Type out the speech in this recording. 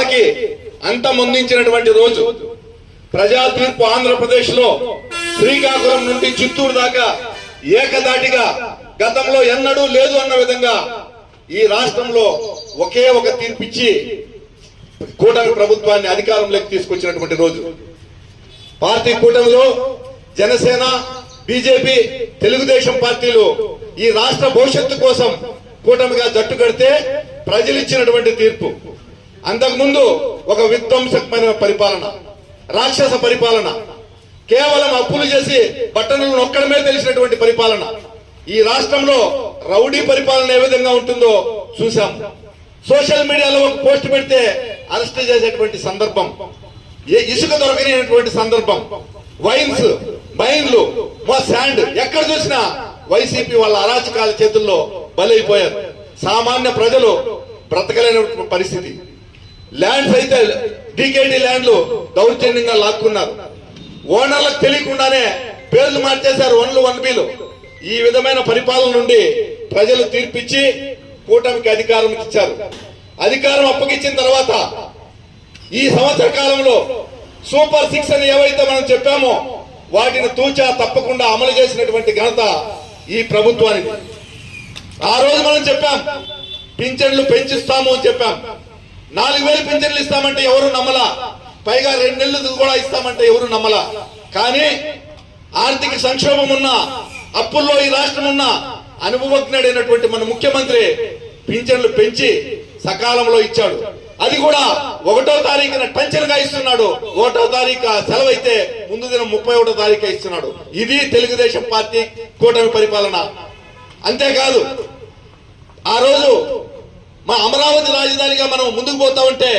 పోరాటాలకి అంతమొందించినటువంటి రోజు. ప్రజా తీర్పు ఆంధ్రప్రదేశ్ లో శ్రీకాకుళం నుండి చిత్తూరు దాకా ఏకదాటిగా గతంలో ఎన్నడూ లేదు అన్న విధంగా ఈ రాష్ట్రంలో ఒకే ఒక తీర్పిచ్చి కూటమి ప్రభుత్వాన్ని అధికారంలోకి తీసుకొచ్చినటువంటి రోజు. పార్టీ కూటమిలో జనసేన, బీజేపీ, తెలుగుదేశం పార్టీలు ఈ రాష్ట్ర భవిష్యత్తు కోసం కూటమిగా జట్టు కడితే ప్రజలు ఇచ్చినటువంటి తీర్పు. అంతకుముందు ఒక విధ్వంసకమైన పరిపాలన, రాక్షస పరిపాలన, కేవలం అప్పులు చేసి పట్టణాలను నొక్కడమే తెలిసినటువంటి పరిపాలన. ఈ రాష్ట్రంలో రౌడీ పరిపాలన ఏ విధంగా ఉంటుందో చూసాం. సోషల్ మీడియాలో ఒక పోస్ట్ పెడితే అరెస్ట్ చేసేటువంటి సందర్భం, ఇసుక దొరకనేటువంటి సందర్భం, వైన్స్, మైన్లు, శాండ్ ఎక్కడ చూసినా వైసీపీ వాళ్ళ అరాచకాల చేతుల్లో బలైపోయారు. సామాన్య ప్రజలు బ్రతకలేని పరిస్థితి. ల్యాండ్స్ అయితే డీకేటీ ల్యాండ్లు దౌర్జన్యంగా లాక్కున్నారు. ఓనర్లకు తెలియకుండానే పేర్లు మార్చేశారు, 1లు 1Bలు. ఈ విధమైన పరిపాలన నుండి ప్రజలు తీర్పిచ్చి కూటమికి అధికారం ఇచ్చారు. అధికారం అప్పగించిన తర్వాత ఈ సంవత్సర కాలంలో సూపర్ 6 అని ఏవైతే మనం చెప్పామో వాటిని తూచా తప్పకుండా అమలు చేసినటువంటి ఘనత ఈ ప్రభుత్వానికి. ఆ రోజు మనం చెప్పాం, పింఛన్లు పెంచిస్తాము అని చెప్పాం. 4000 పింఛన్లు ఇస్తామంటే ఎవరు నమ్మలా. పైగా 2 నెలలు కూడా ఇస్తామంటే ఎవరు నమ్మలా. కానీ ఆర్థిక సంక్షోభం ఉన్న, అప్పుల్లో ఈ రాష్ట్రం ఉన్న అనుభవజ్ఞుడైనటువంటి మన ముఖ్యమంత్రి పింఛన్లు పెంచి సకాలంలో ఇచ్చాడు. అది కూడా 1వ తారీఖున టెన్షన్గా ఇస్తున్నాడు. 1వ తారీఖు సెలవు అయితే ముందు దినం 31వ తారీఖు ఇస్తున్నాడు. ఇది తెలుగుదేశం పార్టీ కూటమి పరిపాలన. అంతేకాదు ఆ రోజు మా అమరావతి రాజధానిగా మనం ముందుకు పోతా ఉంటే